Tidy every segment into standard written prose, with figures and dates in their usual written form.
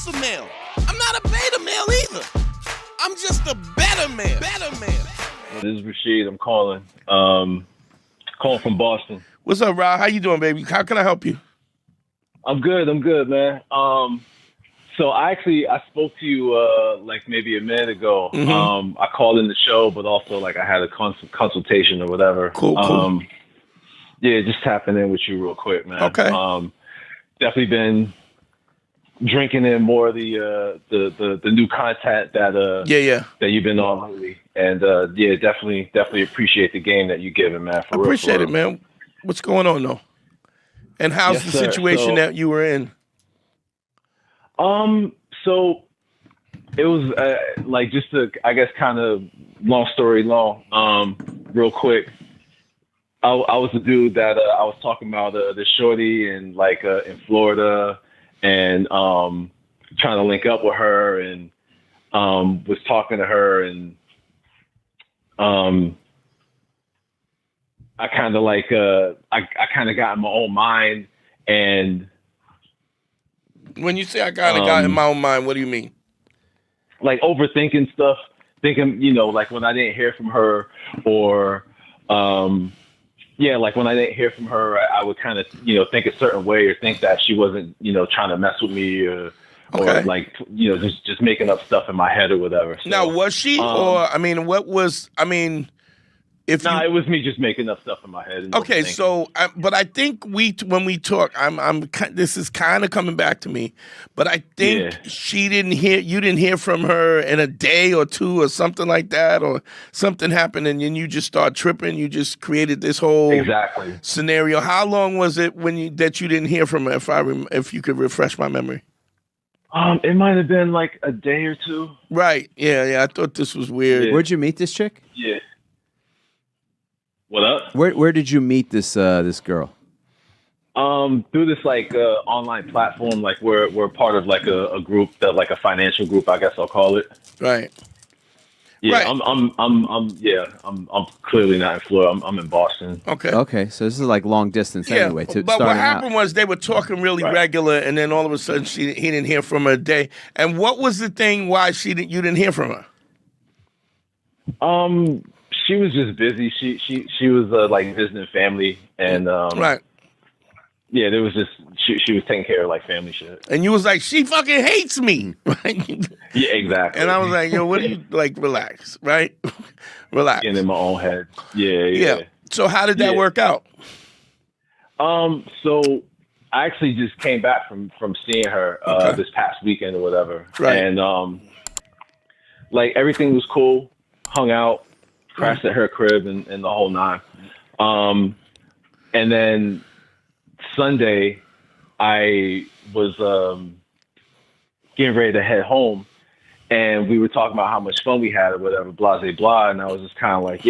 alpha male. I'm not a beta male either. I'm just a better man. This is Rashid. I'm calling. Calling from Boston. What's up, Rob? How you doing, baby? How can I help you? I'm good, man. So I spoke to you like maybe a minute ago. I called in the show, but also like I had a consultation or whatever. Cool. Yeah, just tapping in with you real quick, man. Okay. Definitely been drinking in more of the new content that that you've been on lately, and definitely appreciate the game that you giving, man. I appreciate it, man. What's going on though? And how's the situation that you were in? So it was like just to, I guess, kind of long story long. Real quick, I was the dude that I was talking about the shorty in Florida, and trying to link up with her, and was talking to her, and I kind of I kind of got in my own mind. And when you say I kind of got in my own mind, what do you mean? Like overthinking stuff, thinking, like when I didn't hear from her, or like when I didn't hear from her, I would kind of, think a certain way, or think that she wasn't, trying to mess with me, or like, just making up stuff in my head or whatever. So, now, was she, it was me just making up stuff in my head. Okay, so, but I think when we talk, this is kind of coming back to me, but I think you didn't hear from her in a day or two or something like that, or something happened and then you just start tripping. You just created this whole scenario. How long was it that you didn't hear from her? If you could refresh my memory. It might have been like a day or two. Right. Yeah. I thought this was weird. Yeah. Where'd you meet this chick? Yeah. What up? Where did you meet this girl? Through this online platform. Like we're part of like a group that, like a financial group, I guess I'll call it. Right. Yeah. Right. I'm clearly not in Florida. I'm in Boston. Okay. Okay. So this is like long distance anyway. But what happened was they were talking really regular, and then all of a sudden he didn't hear from her a day. And what was the thing why you didn't hear from her? She was just busy. She was like visiting family, and right. Yeah, there was just she was taking care of like family shit. And you was like, she fucking hates me, right? Yeah, exactly. And I was like, yo, what do you like? Relax, right? Relax. Getting in my own head. Yeah. So how did that work out? So I actually just came back from seeing her this past weekend or whatever, right? And like everything was cool. Hung out. Crashed at her crib and the whole nine. And then Sunday, I was getting ready to head home, and we were talking about how much fun we had or whatever, blah, blah, blah. And I was just kind of like,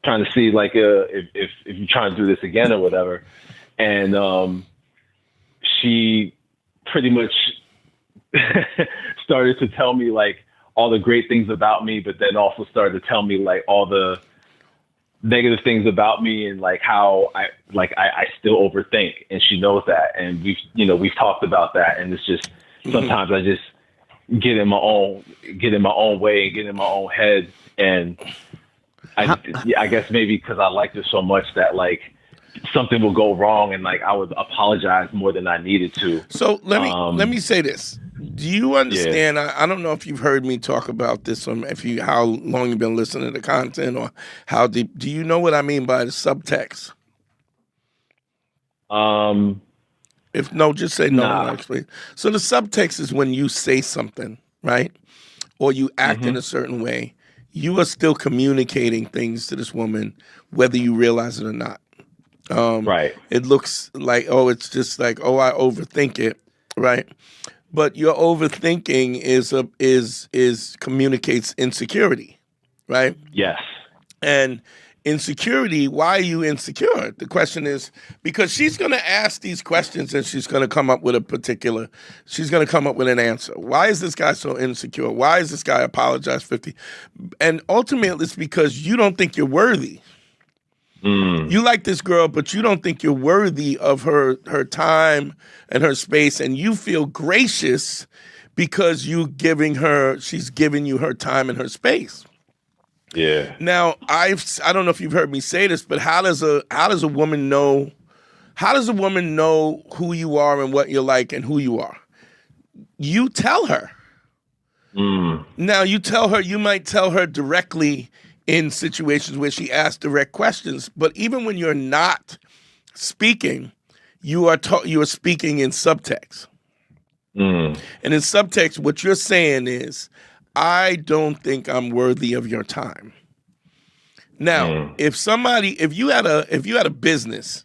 trying to see like if you're trying to do this again or whatever. And she pretty much started to tell me like all the great things about me, but then also started to tell me like all the negative things about me, and like how I still overthink, and she knows that, and we've talked about that, and it's just sometimes I just get in my own way and get in my own head, and I guess maybe because I liked her so much that like something will go wrong, and like I would apologize more than I needed to. So let me say this. Do you understand? I don't know if you've heard me talk about this, or how long you've been listening to content, or how deep. Do you know what I mean by the subtext? If no, just say no. And I'll explain. So the subtext is when you say something, right, or you act in a certain way, you are still communicating things to this woman, whether you realize it or not. Right. It looks like, it's just like, I overthink it, right? But your overthinking is communicates insecurity, right? Yes. And insecurity, why are you insecure? The question is, because she's going to ask these questions and she's going to come up with she's going to come up with an answer. Why is this guy so insecure? Why is this guy apologize 50? And ultimately it's because you don't think you're worthy. You like this girl, but you don't think you're worthy of her time and her space, and you feel gracious because she's giving you her time and her space. Yeah. Now, I don't know if you've heard me say this, but how does a woman know? How does a woman know who you are and what you're like and who you are? You tell her. Now, you might tell her directly in situations where she asks direct questions, but even when you're not speaking, you are speaking in subtext. And in subtext, what you're saying is, I don't think I'm worthy of your time. Now, if you had a business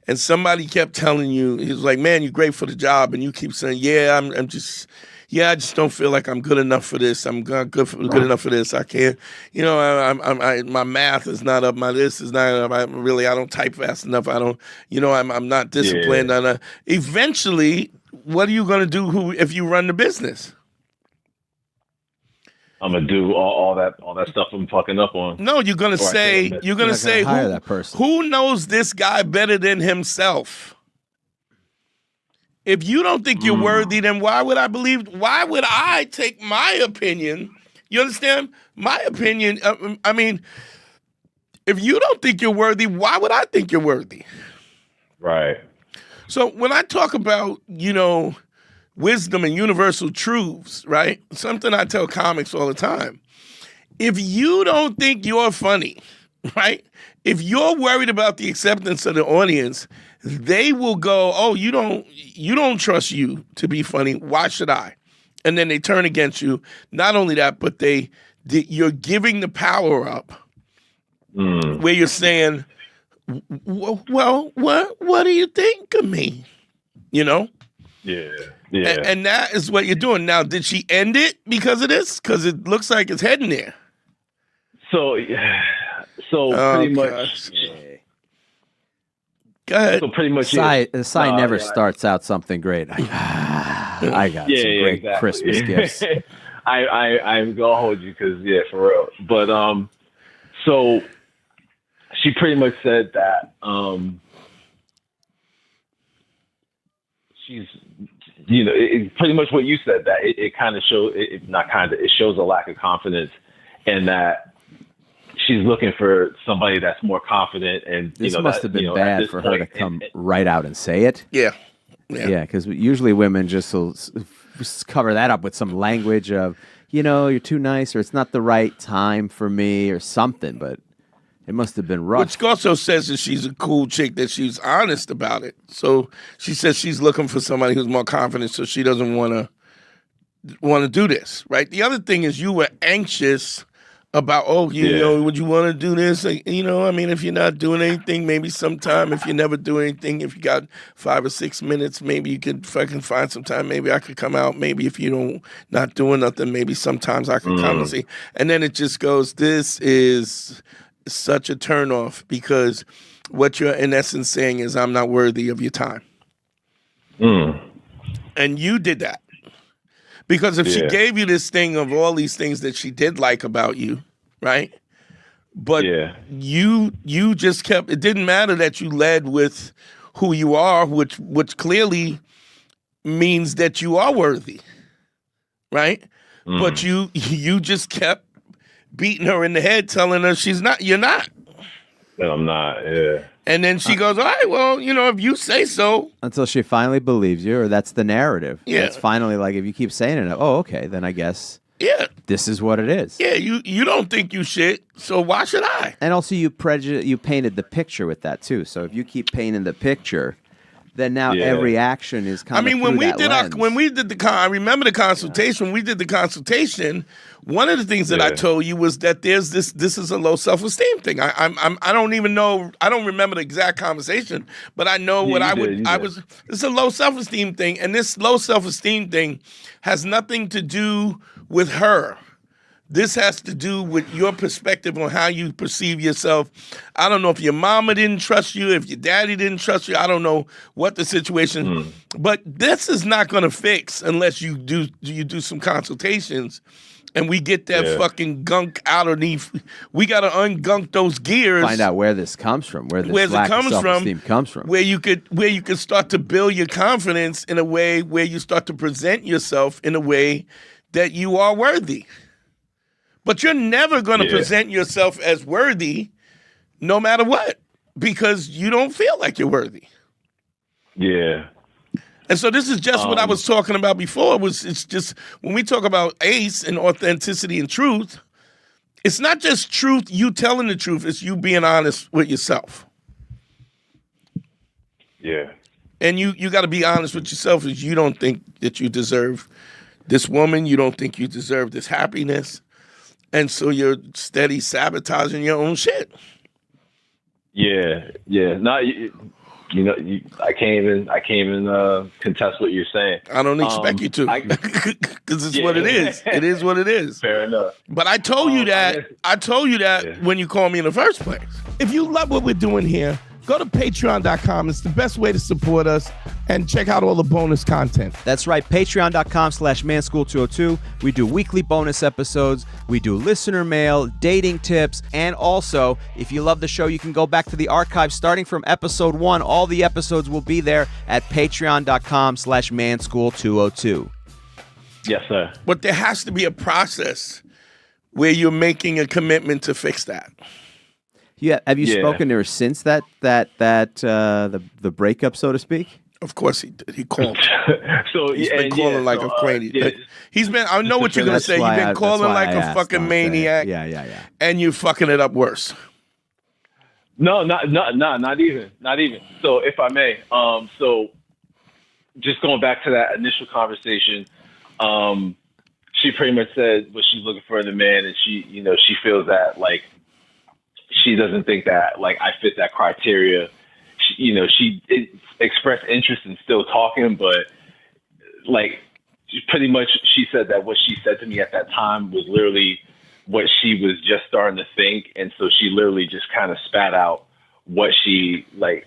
and somebody kept telling you, he was like, man, you're great for the job, and you keep saying, yeah, I just don't feel like I'm good enough for this. I'm good enough for this. I can't, my math is not up. My this is not up. I don't type fast enough. I don't, I'm not disciplined. Yeah. Eventually, what are you going to do if you run the business? I'm gonna do all that stuff I'm fucking up on. No, you're gonna say hire that person. Who knows this guy better than himself? If you don't think you're worthy, then why would I take my opinion? You understand? My opinion, if you don't think you're worthy, why would I think you're worthy? Right. So when I talk about, wisdom and universal truths, right? Something I tell comics all the time. If you don't think you're funny, right? If you're worried about the acceptance of the audience, they will go, oh, you don't trust you to be funny. Why should I? And then they turn against you. Not only that, but you're giving the power up where you're saying, well, what do you think of me? Yeah. Yeah. And that is what you're doing. Now, did she end it because of this? Because it looks like it's heading there. So pretty much. Go ahead. So pretty much. Sai never starts out something great. I got some great exactly. Christmas gifts. I'm gonna hold you because for real. But so she pretty much said that she's. Pretty much what you said, that it kind of shows, it shows a lack of confidence, and that she's looking for somebody that's more confident. And this must have been bad for her to come right out and say it. Yeah. Because usually women just will cover that up with some language of, you're too nice, or it's not the right time for me, or something. But it must have been rough. Which also says that she's a cool chick, that she's honest about it. So she says she's looking for somebody who's more confident, so she doesn't want to do this, right? The other thing is you were anxious about, would you want to do this? If you're not doing anything, maybe sometime. If you never do anything, if you got 5 or 6 minutes, maybe you could fucking find some time. Maybe I could come out. Maybe if you not doing nothing, maybe sometimes I could come and see. And then it just goes, this is such a turnoff, because what you're in essence saying is, I'm not worthy of your time. And you did that. Because if she gave you this thing of all these things that she did like about you, right? But you just kept, it didn't matter that you led with who you are, which clearly means that you are worthy, right? But you just kept beating her in the head, telling her you're not. And I'm not, yeah. And then she goes, all right, well, if you say so. Until she finally believes you, or that's the narrative. Yeah. It's finally like, if you keep saying it, okay, then I guess this is what it is. Yeah, you don't think you shit, so why should I? And also you painted the picture with that too. So if you keep painting the picture, then now every action is kind of when we did I remember the consultation. When we did the consultation, one of the things that I told you was that there's this is a low self-esteem thing. I don't even know, I don't remember the exact conversation, but I know it's a low self-esteem thing, and this low self-esteem thing has nothing to do with her. This has to do with your perspective on how you perceive yourself. I don't know if your mama didn't trust you, if your daddy didn't trust you. I don't know what the situation, but this is not going to fix unless you do some consultations and we get that fucking gunk out of the. We got to ungunk those gears. Find out where this comes from, where this Where's lack it comes of self-esteem comes from. Where you could start to build your confidence in a way where you start to present yourself in a way that you are worthy. But you're never going to present yourself as worthy no matter what, because you don't feel like you're worthy. Yeah. And so this is just what I was talking about before. It's just when we talk about ace and authenticity and truth, it's not just truth, you telling the truth, it's you being honest with yourself. Yeah. And you got to be honest with yourself is you don't think that you deserve this woman, you don't think you deserve this happiness. And so you're steady sabotaging your own shit. Yeah. No, I can't even contest what you're saying. I don't expect you to, because it's what it is. It is what it is. Fair enough. But I told you that. I told you that when you called me in the first place. If you love what we're doing here, go to patreon.com. It's the best way to support us and check out all the bonus content. That's right, patreon.com/manschool202. We do weekly bonus episodes. We do listener mail, dating tips, and also, if you love the show, you can go back to the archive starting from episode 1. All the episodes will be there at patreon.com/manschool202. Yes, sir. But there has to be a process where you're making a commitment to fix that. Yeah, have you spoken to her since the breakup, so to speak? Of course he did. He called. So he's been calling like a crazy. He's been. I know what you're gonna say. You've been calling like a fucking maniac. Yeah. And you're fucking it up worse. No, not even. So if I may, so just going back to that initial conversation, she pretty much said what she's looking for in a man, and she feels that like. She doesn't think that like I fit that criteria. She expressed interest in still talking, but like pretty much she said that what she said to me at that time was literally what she was just starting to think, and so she literally just kind of spat out what she like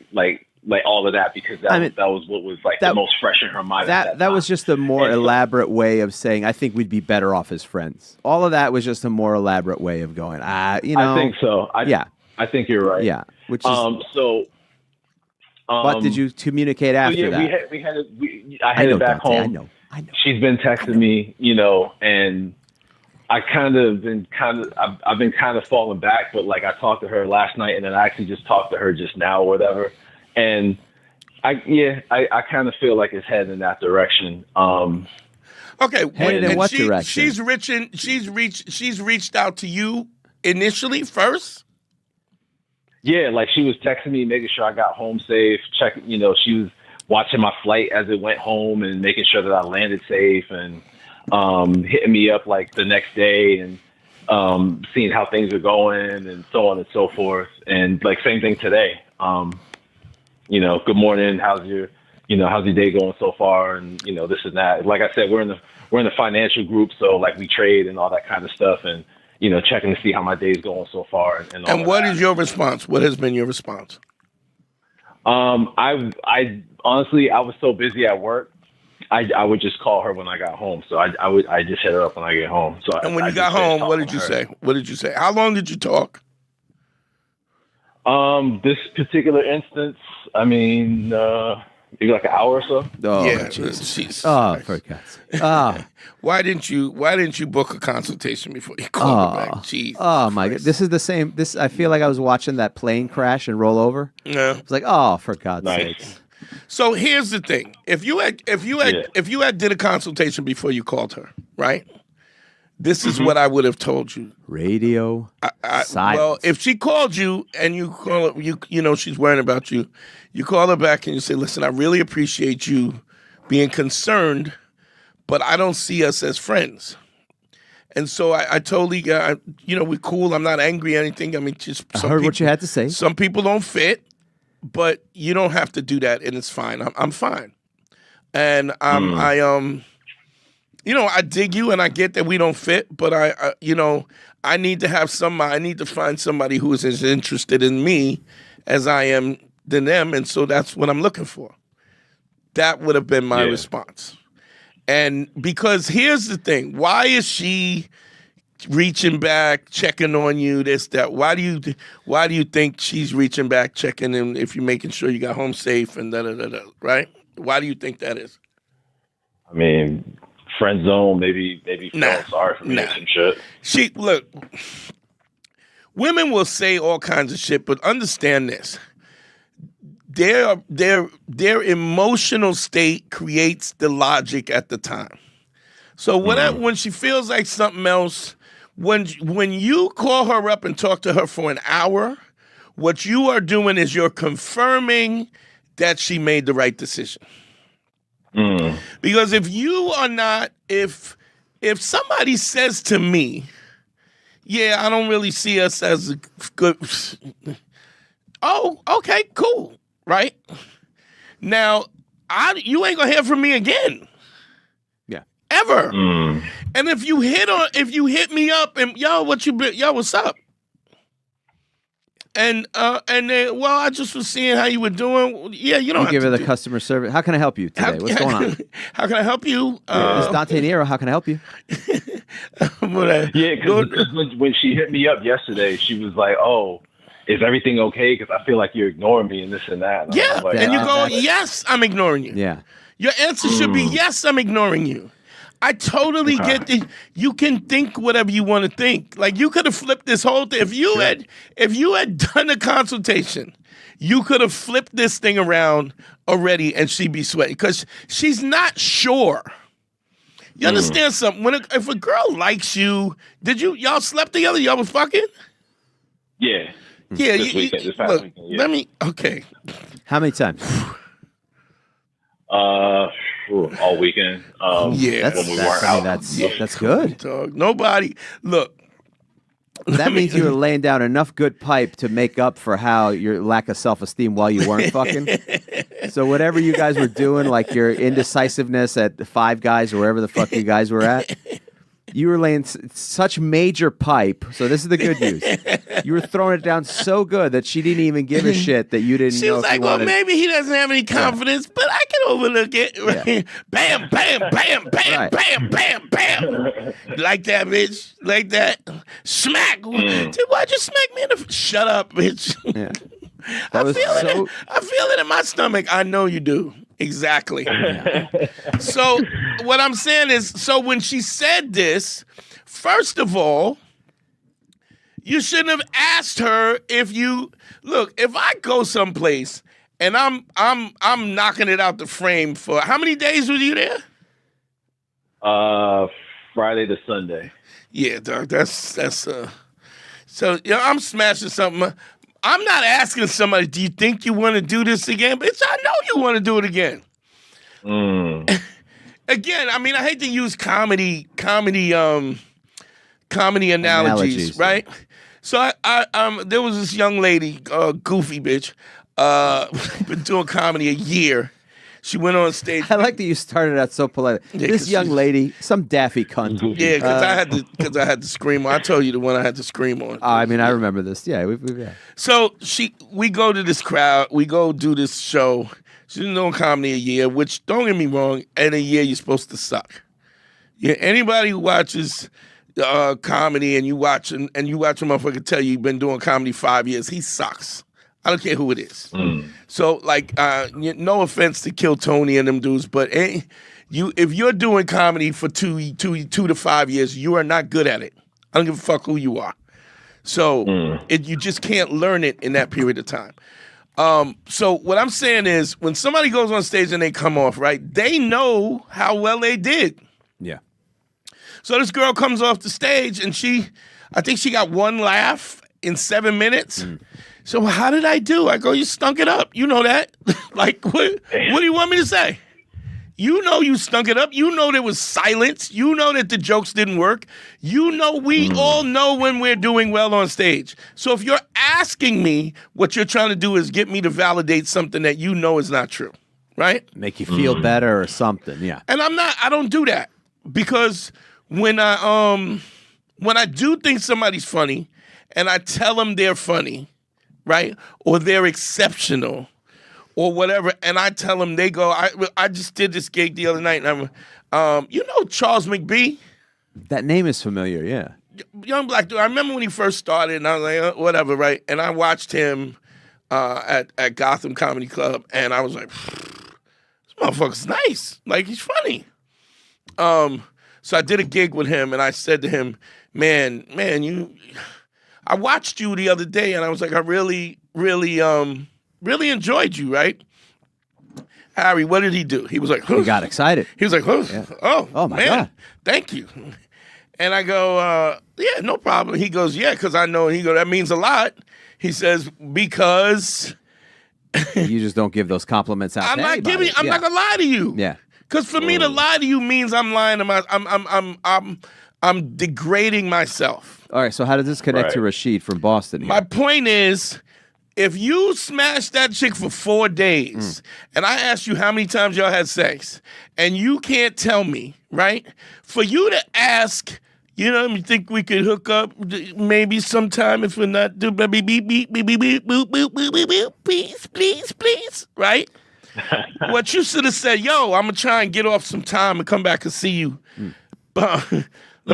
all of that because that was what was like the most fresh in her mind. That was just a more elaborate way of saying I think we'd be better off as friends. All of that was just a more elaborate way of going. I think so. I think you're right. Yeah. Which is, what did you communicate after that? I headed back home. I know. She's been texting me, and I've been kind of falling back, but like I talked to her last night, and then I actually just talked to her just now or whatever. And I kind of feel like it's heading in that direction. Okay, headed in what direction? She's reached out to you initially first. Yeah, like she was texting me, making sure I got home safe. She was watching my flight as it went home and making sure that I landed safe, and hitting me up like the next day and seeing how things are going and so on and so forth. And like same thing today. Good morning. How's your day going so far? And this and that. Like I said, we're in the financial group, so like we trade and all that kind of stuff, and checking to see how my day's going so far. And what is your response? What has been your response? I honestly, I was so busy at work. I would just call her when I got home. So I just hit her up when I get home. So and when you got home, what did you say? What did you say? How long did you talk? This particular instance, I mean, maybe like an hour or so. Oh, yeah, Jesus. Oh, for God's sake. Oh. Why didn't you book a consultation before you called her back? Jesus. Oh my God. This is the same. I feel like I was watching that plane crash and roll over. Yeah. It's like, oh, for God's sake. So here's the thing. If you had did a consultation before you called her, right? This is what I would have told you. Radio silence. Well, if she called you and you call her, she's worrying about you, you call her back and you say, listen, I really appreciate you being concerned, but I don't see us as friends. And so I totally, we're cool. I'm not angry or anything. I mean, just I heard what you had to say. Some people don't fit, but you don't have to do that, and it's fine. I'm fine. And I dig you, and I get that we don't fit, but I need to have I need to find somebody who is as interested in me as I am than them, and so that's what I'm looking for. That would have been my response. And because here's the thing, why is she reaching back, checking on you, this, that. Why do you think she's reaching back, checking in if you're making sure you got home safe and da, right? Why do you think that is? I mean, friend zone, maybe feeling sorry for me or some shit. Look, women will say all kinds of shit, but understand this. Their emotional state creates the logic at the time. So when she feels like something else, when you call her up and talk to her for an hour, what you are doing is you're confirming that she made the right decision. Because if you are not, if somebody says to me, yeah, I don't really see us as a good, oh, okay, cool, right? Now, you ain't gonna hear from me again. Ever. And if you hit me up and what's up? And I just was seeing how you were doing. Yeah, you don't have give to her the customer service. How can I help you today? What's going on? How can I help you? This is Dante Nero. How can I help you? Because when she hit me up yesterday, she was like, "Oh, is everything okay? Because I feel like you're ignoring me and this and that." And and you go, "Yes, I'm ignoring you." Yeah. Your answer should be, "Yes, I'm ignoring you." I totally get that. You can think whatever you want to think. Like, you could have flipped this whole thing. If you had done a consultation, you could have flipped this thing around already, and she'd be sweating because she's not sure. You understand something? If a girl likes you, y'all slept together? Y'all was fucking? Yeah. Yeah. This past weekend, yeah. Okay. How many times? All weekend. When we weren't out. That's good. Dog. Nobody. Look. That means you were laying down enough good pipe to make up for how your lack of self-esteem while you weren't fucking. So whatever you guys were doing, like your indecisiveness at the Five Guys or wherever the fuck you guys were at, you were laying such major pipe. So this is the good news. You were throwing it down so good that she didn't even give a shit that you didn't know. She was like, well, maybe he doesn't have any confidence, but I can overlook it. Right? Yeah. Bam, bam, bam, bam, right. Bam, bam, bam. Like that, bitch. Like that. Smack. Why'd you smack me in the... Shut up, bitch. Yeah. I feel it in my stomach. I know you do. Exactly. Yeah. So what I'm saying is, so when she said this, first of all, you shouldn't have asked her if I go someplace and I'm knocking it out the frame for how many days were you there? Friday to Sunday. Yeah, dog. So I'm smashing something. I'm not asking somebody, do you think you want to do this again? Bitch, I know you want to do it again. Again, I mean, I hate to use comedy analogies, right? So I there was this young lady, goofy bitch, been doing comedy a year. She went on stage. I like that you started out so polite. Yeah, this young lady, some daffy cunt. Yeah, because I had to scream on. I told you the one I had to scream on. I mean, I remember this. Yeah, yeah. So we go to this crowd. We go do this show. She's been doing comedy a year, which, don't get me wrong, in a year you're supposed to suck. Yeah, anybody who watches comedy and you watch a motherfucker tell you you've been doing comedy 5 years, he sucks. I don't care who it is. So, like, no offense to Kill Tony and them dudes, but if you're doing comedy for 2 to 5 years, you are not good at it. I don't give a fuck who you are. So you just can't learn it in that period of time. So what I'm saying is, when somebody goes on stage and they come off, right, they know how well they did. Yeah. So this girl comes off the stage and I think she got one laugh in 7 minutes. So how did I do? I go, you stunk it up. You know that. Like, what do you want me to say? You know you stunk it up. You know there was silence. You know that the jokes didn't work. You know we all know when we're doing well on stage. So if you're asking me, what you're trying to do is get me to validate something that you know is not true, right? Make you feel better or something, yeah. And I don't do that, because when I do think somebody's funny and I tell them they're funny, right, or they're exceptional, or whatever, and I tell them, they go, I just did this gig the other night, and you know Charles McBee? That name is familiar, yeah. young black dude. I remember when he first started, and I was like, whatever, right? And I watched him at Gotham Comedy Club, and I was like, this motherfucker's nice. Like, he's funny. So I did a gig with him, and I said to him, man, I watched you the other day, and I was like, I really enjoyed you, right? Harry, what did he do? He was like, He got excited. He was like, oh my God, thank you. And I go, yeah, no problem. He goes, yeah, because I know. He goes, that means a lot. He says, because you just don't give those compliments out. I'm not giving. I'm not gonna lie to you. Yeah. Because for me to lie to you means I'm lying to my. I'm degrading myself. All right. So how does this connect to Rashid from Boston? My point is, if you smash that chick for 4 days, and I ask you how many times y'all had sex, and you can't tell me, right? For you to ask, you think we could hook up maybe sometime if we're not do beep beep beep beep beep beep boop boop boop boop boop, please, right? What you should have said, yo, I'm gonna try and get off some time and come back and see you. Let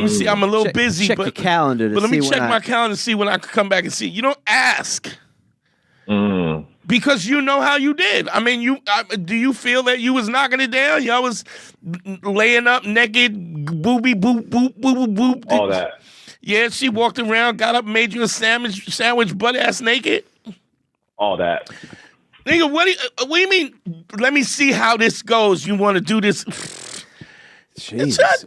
me see, I'm a little busy, check but your calendar. But let me check my calendar and see when I can come back and see you. You don't ask. Because you know how you did. I mean, do you feel that you was knocking it down? Y'all was laying up naked, booby boop boop boop boop boop. All that. Yeah, she walked around, got up, made you a sandwich, butt ass naked. All that. Nigga, what do you mean? Let me see how this goes. You want to do this? Jesus.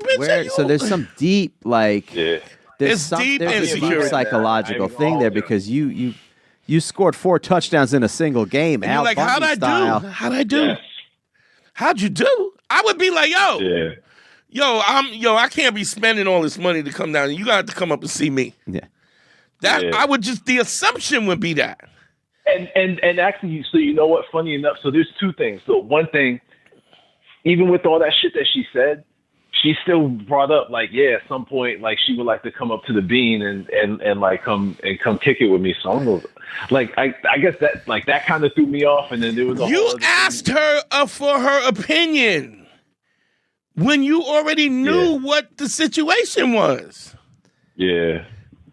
So there's some deep there's a deep psychological thing there because you scored 4 touchdowns in a single game. And you're like, how'd I do? Yes. How'd you do? I would be like, I can't be spending all this money to come down. You got to come up and see me. Yeah. I would just, the assumption would be that. And actually, so you know what? Funny enough, so there's 2 things. So one thing, even with all that shit that she said, she still brought up at some point she would like to come up to the Bean and come kick it with me. So I don't know, I guess that that kind of threw me off. And then there was you asked her for her opinion when you already knew what the situation was. Yeah.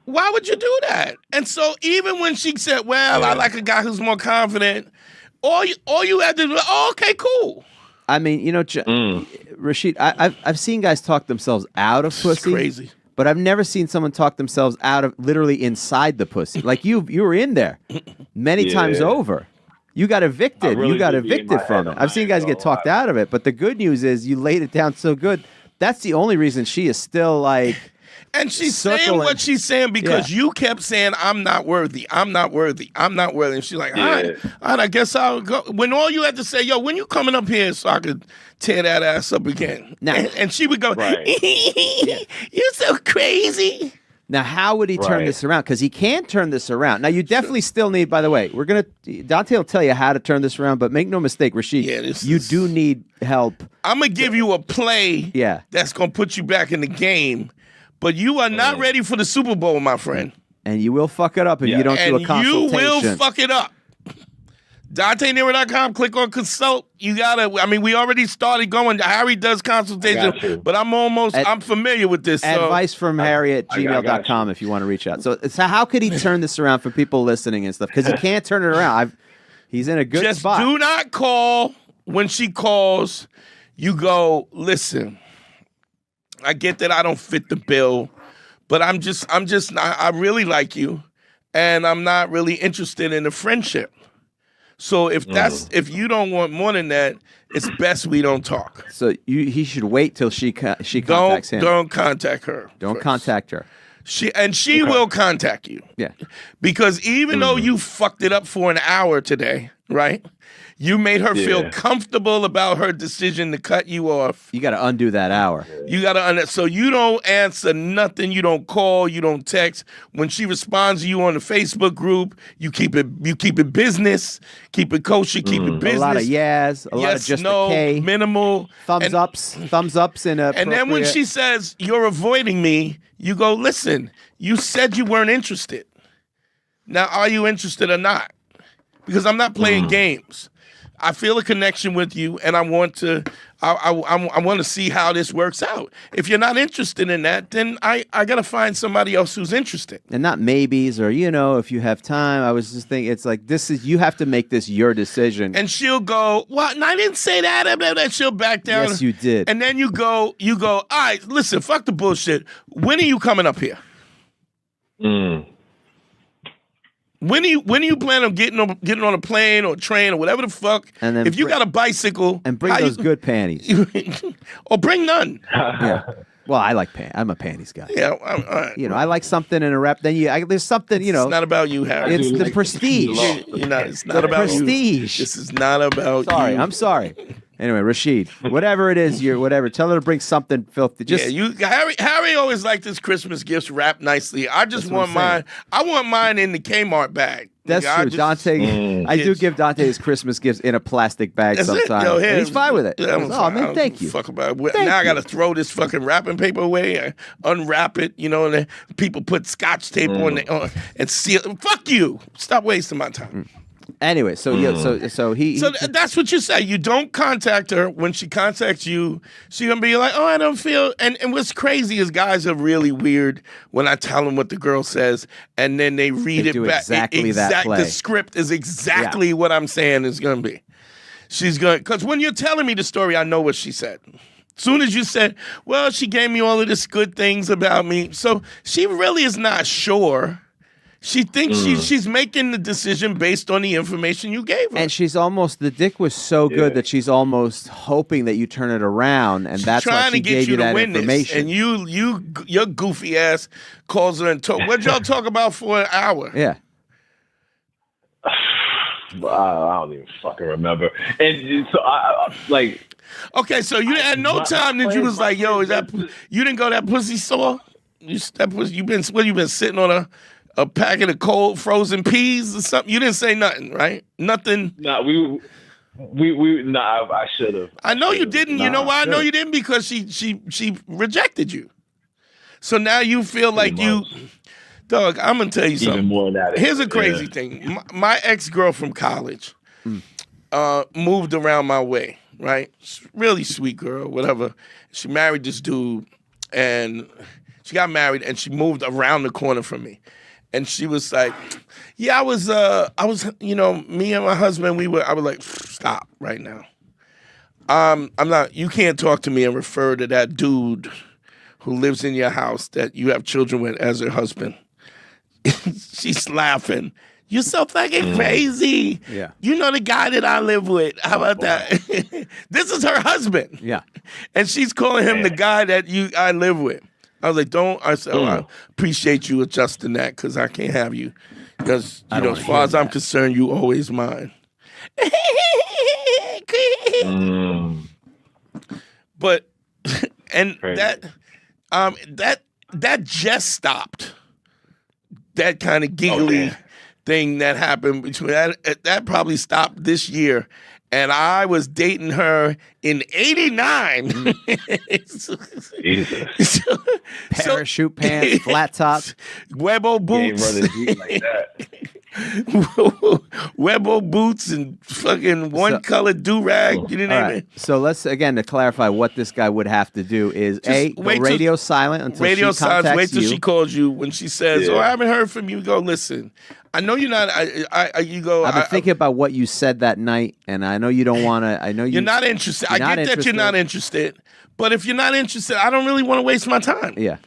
Why would you do that? And so even when she said, well, I like a guy who's more confident, all you had to do, okay, cool. I mean, Rashid, I've seen guys talk themselves out of pussy. It's crazy. But I've never seen someone talk themselves out of literally inside the pussy. Like you were in there many times over. You got evicted. Really you got evicted from it. I've seen guys get talked out of it. But the good news is you laid it down so good. That's the only reason she is still And she's saying what she's saying because you kept saying, I'm not worthy. I'm not worthy. I'm not worthy. And she's like, all right, I guess I'll go. When all you had to say, yo, when you coming up here so I could tear that ass up again? Now, and she would go, you're so crazy. Now, how would he turn this around? Because he can turn this around. Now, you definitely still need, by the way, Dante will tell you how to turn this around, but make no mistake, Rashid, you do need help. I'm going to give you a play that's going to put you back in the game. But you are not ready for the Super Bowl, my friend. And you will fuck it up if you don't do a consultation. You will fuck it up. DanteNero.com, click on consult. You gotta, we already started going. Harry does consultation, but I'm familiar with this. Advice from Harry at gmail.com if you want to reach out. So how could he turn this around for people listening and stuff? Because he can't turn it around. He's in a good spot. Just do not call when she calls. You go, listen. I get that I don't fit the bill, but I really like you, and I'm not really interested in a friendship. So if you don't want more than that, it's best we don't talk. So he should wait till she contacts him. Don't contact her. Don't contact her. She will contact you. Yeah. Because even though you fucked it up for an hour today, right? You made her feel comfortable about her decision to cut you off. You got to undo that hour. You got to so you don't answer nothing. You don't call. You don't text. When she responds to you on the Facebook group, you keep it business. Keep it kosher. Keep it business. A lot of yes. A lot of just a K. Minimal. Thumbs ups, and then when she says you're avoiding me, you go, listen. You said you weren't interested. Now, are you interested or not? Because I'm not playing games. I feel a connection with you, and I want to see how this works out. If you're not interested in that, then I got to find somebody else who's interested. And not maybes or, if you have time. I was just thinking, it's like, you have to make this your decision. And she'll go, well, I didn't say that. And she'll back down. Yes, you did. And then you go, all right, listen, fuck the bullshit. When are you coming up here? When do you plan on getting on a plane or a train or whatever the fuck? And then if you got a bicycle, and bring those good panties, or bring none. Yeah. Well, I like I'm a panties guy. Yeah, I like something in a wrap. Then there's something. It's not about you, Harry. It's the prestige. It's not about prestige. You. This is not about you. I'm sorry. Anyway, Rashid, whatever it is, whatever. Tell her to bring something filthy. Harry always liked his Christmas gifts wrapped nicely. I just want mine. I want mine in the Kmart bag. That's true. Dante, I do give Dante his Christmas gifts in a plastic bag sometimes. And he's fine with it. Man, thank you. Fuck about it. Now I got to throw this fucking wrapping paper away, unwrap it, and then people put Scotch tape on it and seal it. Fuck you. Stop wasting my time. Anyway, so that's what you say. You don't contact her. When she contacts you, she's gonna be like, "Oh, I don't feel." And what's crazy is guys are really weird when I tell them what the girl says, and then they read it back. Exactly that play. The script is exactly what I'm saying is gonna be. She's going because when you're telling me the story, I know what she said. Soon as you said, "Well, she gave me all of this good things about me," so she really is not sure. She thinks she's making the decision based on the information you gave her. And the dick was so good that she's almost hoping that you turn it around, and that's why she gave you that information. And your goofy ass calls her and talk. What'd y'all talk about for an hour? Yeah. I don't even fucking remember. And so Okay, so you at no time that you was like, yo, you didn't go that pussy sore? You've been sitting on a packet of cold frozen peas or something? You didn't say nothing, right? Nothing. No, I should have. I know you didn't. You know why I know you didn't? Because she rejected you. So now you feel like dog, I'm going to tell you something. Even more than that. Here's a crazy thing. My ex-girl from college moved around my way, right? Really sweet girl, whatever. She married this dude, and she got married, and she moved around the corner from me. And she was like, yeah, I was, me and my husband, I was like, stop right now. I'm not, you can't talk to me and refer to that dude who lives in your house that you have children with as her husband. She's laughing. You're so fucking crazy. Yeah. You know the guy that I live with. How about that? This is her husband. Yeah. And she's calling him the guy that I live with. I was like, I said, I appreciate you adjusting that because I can't have you. Because, as far as I'm concerned, you always mine. But, and that just stopped. That kind of giggly thing that happened between that probably stopped this year. And I was dating her in '89. Jesus. Parachute pants, flat top, Webo boots. Like that. Webo boots and fucking one-colored do-rag. You didn't even. So let's, again, to clarify what this guy would have to do is, go radio silent until she contacts you. Wait till she calls you. When she says, I haven't heard from you, go, listen, I know you're not, you go. I've been thinking about what you said that night, and I know you don't want to, you're not interested. I get that you're not interested, but if you're not interested, I don't really want to waste my time. Yeah.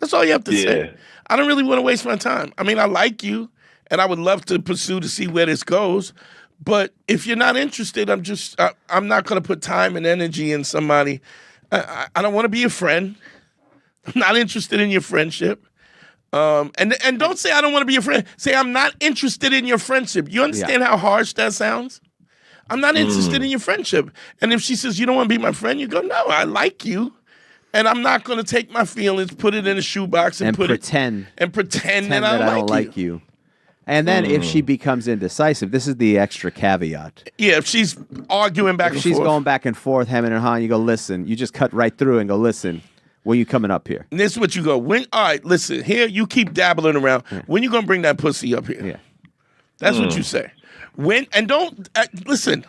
That's all you have to say. I don't really want to waste my time. I mean, I like you. And I would love to pursue to see where this goes. But if you're not interested, I'm not going to put time and energy in somebody. I don't want to be a friend. I'm not interested in your friendship. And don't say I don't want to be a friend. Say I'm not interested in your friendship. You understand how harsh that sounds? I'm not interested in your friendship. And if she says you don't want to be my friend, you go, no, I like you. And I'm not going to take my feelings, put it in a shoebox, and pretend that I don't like you. And then if she becomes indecisive, this is the extra caveat. Yeah, if she's arguing back and forth. If she's going back and forth, hemming and hawing, you go, listen. You just cut right through and go, listen, when you coming up here? And this is what you go, all right, listen, here you keep dabbling around. Yeah. When you going to bring that pussy up here? Yeah. That's what you say. And don't, listen,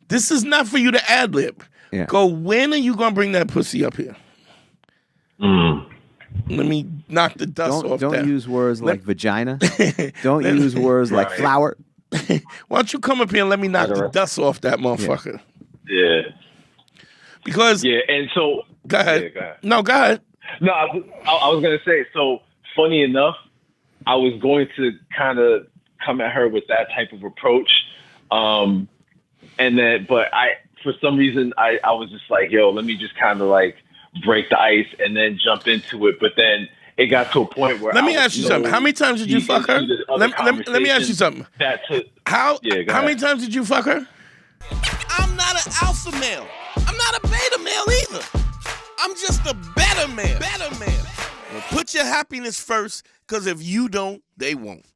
This is not for you to ad lib. Yeah. Go, when are you gonna bring that pussy up here? Let me knock the dust off. Don't use words like vagina. Don't use words like flower. Why don't you come up here and let me knock the dust off that motherfucker? Yeah. Because and so go ahead. Yeah, go ahead. No, go ahead. No, I was gonna say. So funny enough, I was going to kind of come at her with that type of approach, and then, but for some reason, I was just like, yo, let me just kind of like break the ice and then jump into it. But then it got to a point where let me ask you something. How many times did you fuck her? Let me ask you something. How many times did you fuck her? I'm not an alpha male. I'm not a beta male either. I'm just a better man. Well, put your happiness first, because if you don't, they won't.